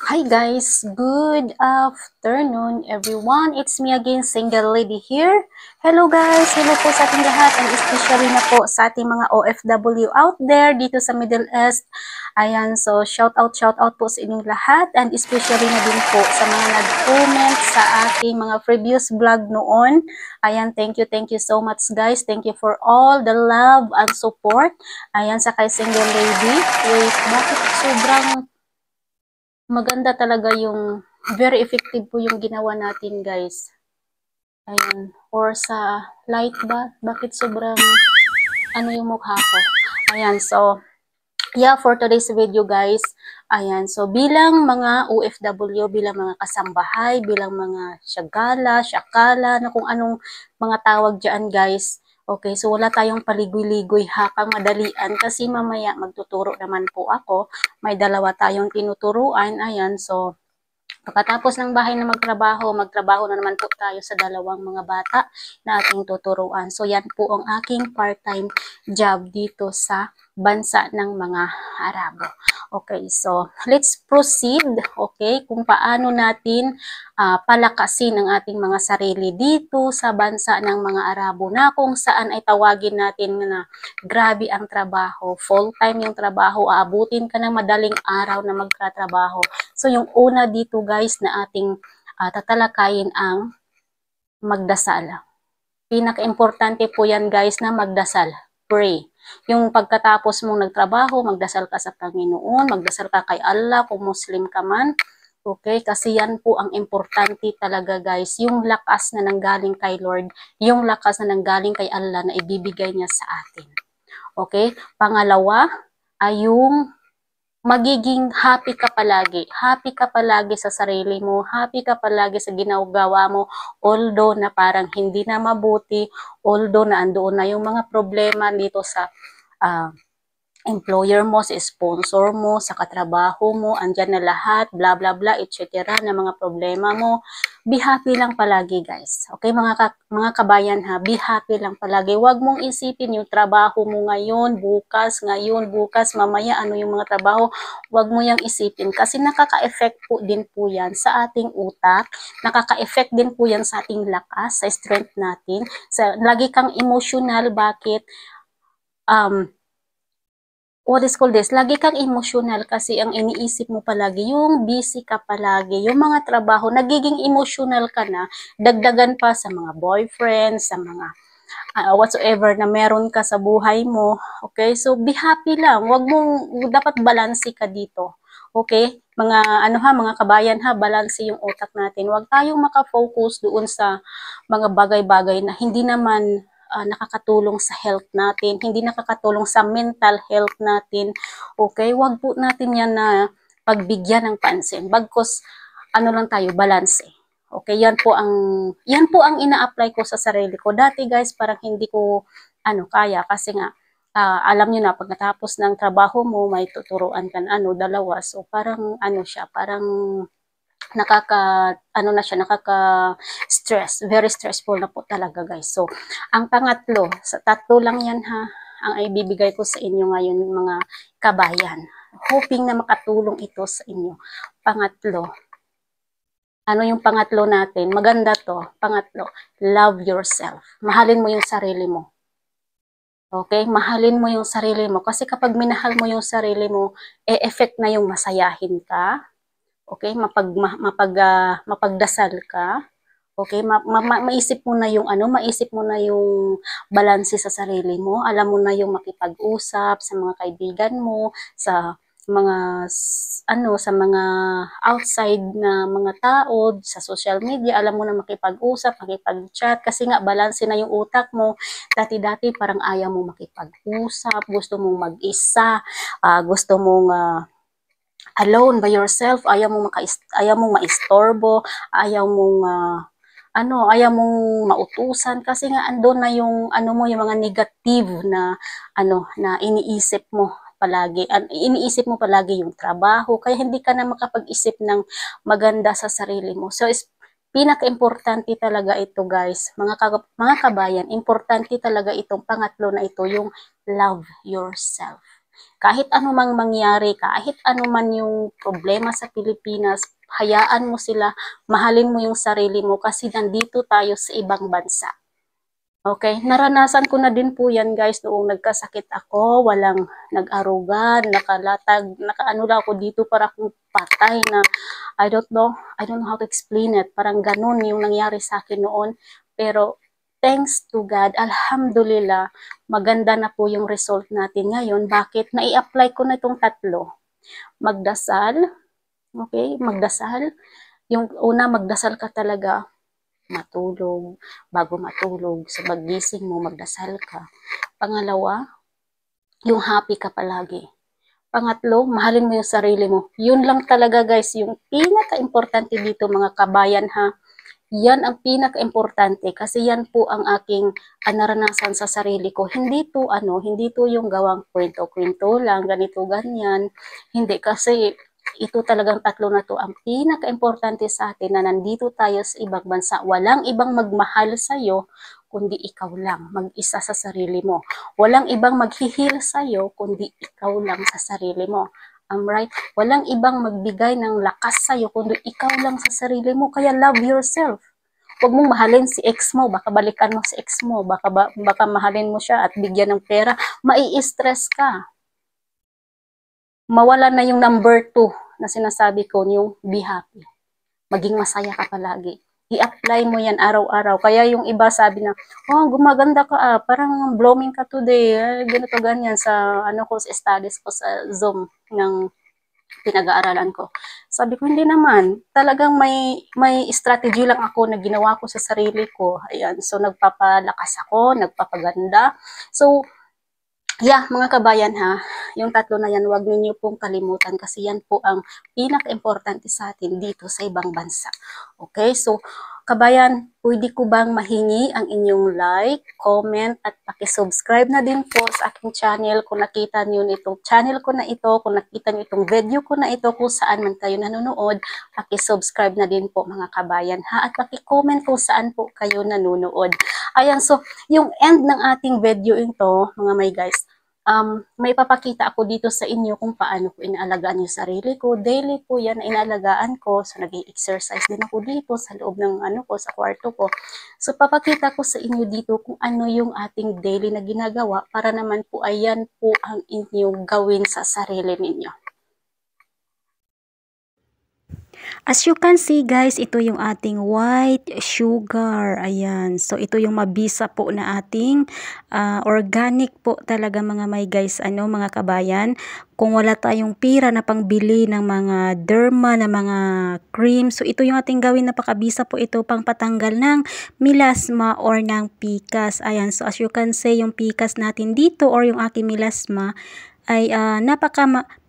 Hi guys, good afternoon everyone. It's me again, single lady here. Hello guys, hello po sa ating lahat and especially na po sa ating mga OFW out there dito sa Middle East. Ayan, so shout out po sa inyong lahat and especially na din po sa mga nag-comment sa ating mga previous vlog noon. Ayan, thank you so much guys. Thank you for all the love and support. Ayan, sa kay single lady. Wait, bakit sobrang maganda talaga yung very effective po yung ginawa natin guys. Ayan, or sa light ba? Bakit sobrang ano yung mukha ko? Ayan, so yeah, for today's video guys, ayan, so bilang mga OFW, bilang mga kasambahay, bilang mga syakala, na kung anong mga tawag dyan guys. Okay, so wala tayong paligoy-ligoy hakang madalian kasi mamaya magtuturo naman po ako. May dalawa tayong tinuturuan. Ayan, so pagkatapos ng bahay na magtrabaho na naman po tayo sa dalawang mga bata na ating tuturuan. So yan po ang aking part-time job dito sa bansa ng mga Arabo. Okay, so let's proceed, okay, kung paano natin palakasin ang ating mga sarili dito sa bansa ng mga Arabo na kung saan ay tawagin natin na grabe ang trabaho, full-time yung trabaho, aabutin ka ng madaling araw na magtatrabaho. So yung una dito guys na ating tatalakayin ang magdasal. Pinaka-importante po yan guys na magdasal, pray. Yung pagkatapos mong nagtrabaho, magdasal ka sa Panginoon, magdasal ka kay Allah kung Muslim ka man. Okay, kasi yan po ang importante talaga guys, yung lakas na nanggaling kay Lord, yung lakas na nanggaling kay Allah na ibibigay niya sa atin. Okay, pangalawa ay yung magiging happy ka palagi sa sarili mo, happy ka palagi sa ginagawa mo, although na parang hindi na mabuti, although na andoon na yung mga problema dito sa employer mo, sa sponsor mo, sa katrabaho mo, andyan na lahat, bla bla bla, etc. na mga problema mo. Be happy lang palagi guys. Okay mga kabayan ha, be happy lang palagi. Huwag mong isipin yung trabaho mo ngayon, bukas, mamaya, ano yung mga trabaho. Huwag mo yung isipin kasi nakaka-effect po din po yan sa ating utak, nakaka-effect din po yan sa ating lakas, sa strength natin. Lagi kang emotional, bakit? What is called this? Lagi kang emotional kasi ang iniisip mo palagi, yung busy ka palagi, yung mga trabaho, nagiging emotional ka na, dagdagan pa sa mga boyfriend, sa mga whatsoever na meron ka sa buhay mo. Okay? So, be happy lang. Dapat balanse ka dito. Okay? Mga kabayan ha, balanse yung utak natin. Huwag tayong makafocus doon sa mga bagay-bagay na hindi naman nakakatulong sa health natin, hindi nakakatulong sa mental health natin. Okay, wag po natin yan na pagbigyan ng pansin. Bagkus lang tayo, balance. Okay, yan po ang ina-apply ko sa sarili ko. Dati guys, parang hindi ko kaya kasi nga alam niyo na pag natapos ng trabaho mo, may tuturuan ka dalawa. So parang parang nakaka-stress, very stressful na po talaga guys. So, ang pangatlo, sa tatlo lang yan ha, ang ibibigay ko sa inyo ngayon mga kabayan. Hoping na makatulong ito sa inyo. Pangatlo, ano yung pangatlo natin? Maganda to. Pangatlo, love yourself. Mahalin mo yung sarili mo. Okay? Mahalin mo yung sarili mo. Kasi kapag minahal mo yung sarili mo, effect na yung masayahin ka. Okay, mapagdasal ka. Okay, maisip mo na yung maisip mo na yung balanse sa sarili mo. Alam mo na yung makipag-usap sa mga kaibigan mo, sa mga sa mga outside na mga tao sa social media, alam mo na makipag-usap, makipag-chat kasi nga balanse na yung utak mo. Dati parang ayaw mo makipag-usap, gusto mong mag-isa, gusto mong alone by yourself, ayaw mong maistorbo, ayaw mong ayaw mong mautusan kasi nga andun na yung yung mga negative na na iniisip mo palagi. Iniisip mo palagi yung trabaho kaya hindi ka na makapag-isip ng maganda sa sarili mo. So pinaka-importante talaga ito guys, mga kabayan, importante talaga itong pangatlo na ito, yung love yourself. Kahit ano mang mangyari, kahit ano man yung problema sa Pilipinas, hayaan mo sila, mahalin mo yung sarili mo kasi nandito tayo sa ibang bansa. Okay, naranasan ko na din po yan guys noong nagkasakit ako, walang nag-aruga, nakalatag, nakaano lang ako dito para akong patay na I don't know how to explain it. Parang ganun yung nangyari sa akin noon. Pero thanks to God, alhamdulillah, maganda na po yung result natin ngayon. Bakit? Nai-apply ko na itong tatlo. Magdasal, okay, magdasal. Yung una, magdasal ka talaga matulog, bago matulog, sa paggising mo, magdasal ka. Pangalawa, yung happy ka palagi. Pangatlo, mahalin mo yung sarili mo. Yun lang talaga guys, yung pinaka-importante dito mga kabayan ha. Yan ang pinaka-importante kasi yan po ang aking naranasan sa sarili ko. Hindi to yung gawang kwento-kwento lang, ganito, ganyan. Hindi kasi ito talagang tatlo na to ang pinaka-importante sa atin na nandito tayo sa ibang bansa. Walang ibang magmahal sa'yo kundi ikaw lang, mag-isa sa sarili mo. Walang ibang maghihil sa'yo kundi ikaw lang sa sarili mo. Right? Walang ibang magbigay ng lakas sa'yo kundi ikaw lang sa sarili mo. Kaya love yourself. Huwag mong mahalin si ex mo, baka balikan mo si ex mo, baka mahalin mo siya at bigyan ng pera, mai-stress ka. Mawala na yung number 2 na sinasabi ko, yung be happy. Maging masaya ka palagi. I-apply mo yan araw-araw. Kaya yung iba sabi na, oh, gumaganda ka parang blooming ka today. Ganito ganyan sa sa studies ko sa Zoom ng pinag-aaralan ko. Sabi ko, hindi naman. Talagang may strategy lang ako na ginawa ko sa sarili ko. Ayan. So, nagpapalakas ako, nagpapaganda. So, yeah, mga kabayan ha, yung tatlo na yan, huwag ninyo pong kalimutan kasi yan po ang pinaka-importante sa atin dito sa ibang bansa. Okay, so kabayan, pwede ko bang mahingi ang inyong like, comment, at pakisubscribe na din po sa aking channel kung nakita nyo itong channel ko na ito, kung nakita nyo itong video ko na ito, kung saan man kayo nanonood, pakisubscribe na din po mga kabayan ha, at pakicomment kung saan po kayo nanonood. Ayan, so yung end ng ating video ito, mga may guys, may papakita ako dito sa inyo kung paano ko inaalagaan yung sarili ko. Daily po yan na inaalagaan ko. So, nag-exercise din ako dito sa loob ng sa kwarto ko. So, papakita ko sa inyo dito kung ano yung ating daily na ginagawa para naman po ayan po ang inyong gawin sa sarili ninyo. As you can see guys, ito yung ating white sugar. Ayan. So, ito yung mabisa po na ating organic po talaga mga may guys. Mga kabayan. Kung wala tayong pira na pangbili ng mga derma, na mga cream. So, ito yung ating gawin. Napakabisa po ito pang patanggal ng melasma or ng pikas. Ayan. So, as you can see, yung pikas natin dito or yung aking melasma ay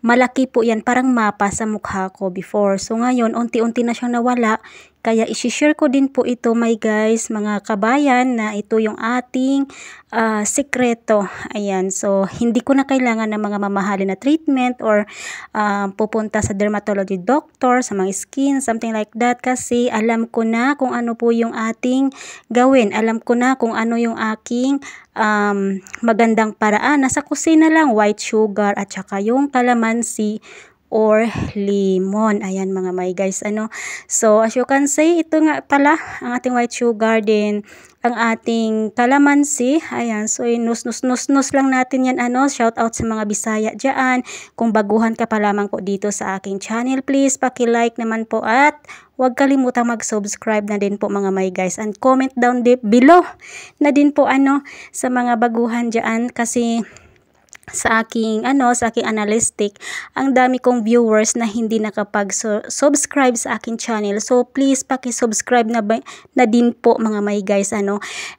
malaki po yan, parang mapa sa mukha ko before. So ngayon, unti-unti na siyang nawala. Kaya isi-share ko din po ito my guys, mga kabayan, na ito yung ating sikreto. Ayan, so hindi ko na kailangan ng mga mamahalin na treatment or pupunta sa dermatology doctor, sa mga skin, something like that. Kasi alam ko na kung ano po yung ating gawin. Alam ko na kung ano yung aking magandang paraan. Nasa kusina lang, white sugar at saka yung kalamansi or lemon. Ayan mga may guys. So as you can see, ito nga pala ang ating white sugar din. Ang ating kalamansi. Ayan. So nus lang natin yan. Shout out sa mga Bisaya dyan. Kung baguhan ka pa lamang po dito sa aking channel, please paki-like naman po at huwag kalimutang mag-subscribe na din po mga may guys. And comment down below na din po sa mga baguhan dyan kasi sa aking analytic, ang dami kong viewers na hindi nakapag-subscribe sa aking channel. So please paki-subscribe na din po mga may guys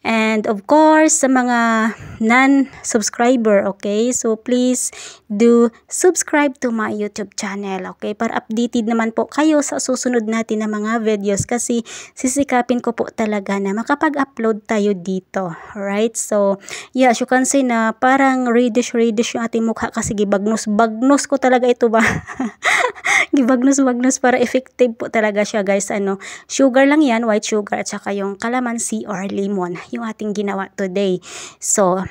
And of course sa mga non-subscriber, okay? So please do subscribe to my YouTube channel, okay? Para updated naman po kayo sa susunod natin na mga videos kasi sisikapin ko po talaga na makapag-upload tayo dito. Alright? So yeah, as you can see na parang reddish yung ating mukha kasi gibagnos ko talaga ito ba. Gibagnos para effective po talaga siya guys. Sugar lang yan, white sugar at saka yung calamansi or lemon yung ating ginawa today. So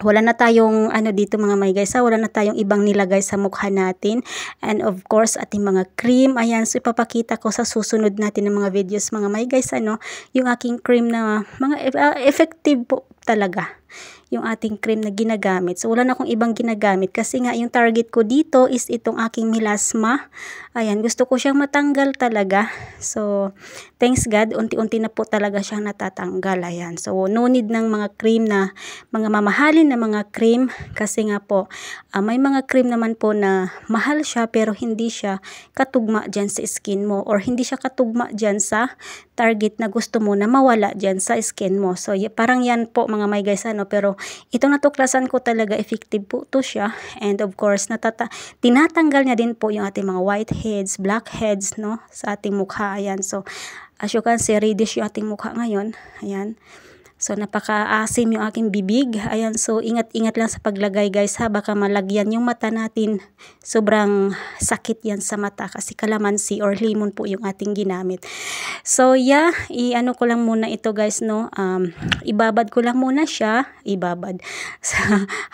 wala na tayong ano dito mga may guys, wala na tayong ibang nilagay sa mukha natin. And of course, ating mga cream. Ayan, so ipapakita ko sa susunod natin ng mga videos mga may guys, yung aking cream na mga effective po talaga yung ating cream na ginagamit. So, wala na akong ibang ginagamit kasi nga yung target ko dito is itong aking melasma. Ayan, gusto ko siyang matanggal talaga. So, thanks God, unti-unti na po talaga siyang natatanggal. Ayan, so no need ng mga cream na, mga mamahalin na mga cream kasi nga po, may mga cream naman po na mahal siya pero hindi siya katugma dyan sa skin mo or hindi siya katugma dyan sa target na gusto mo na mawala dyan sa skin mo. So, parang yan po mga may guys, pero itong natuklasan ko talaga effective po to siya. And of course, tinatanggal niya din po yung ating mga whiteheads, blackheads, no, sa ating mukha. Ayan, so as you can see, reddish yung ating mukha ngayon. Ayan. So, napaka-asim yung aking bibig. Ayan, so ingat-ingat lang sa paglagay guys ha. Baka malagyan yung mata natin. Sobrang sakit yan sa mata kasi kalamansi or lemon po yung ating ginamit. So, yeah, i-ano ko lang muna ito guys, no. Ibabad ko lang muna siya. Ibabad. So,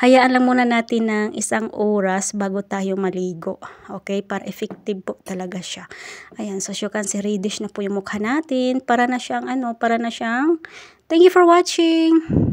hayaan lang muna natin ng 1 oras bago tayo maligo. Okay, para effective po talaga siya. Ayan, so you can see reddish na po yung mukha natin. Para na siyang Thank you for watching.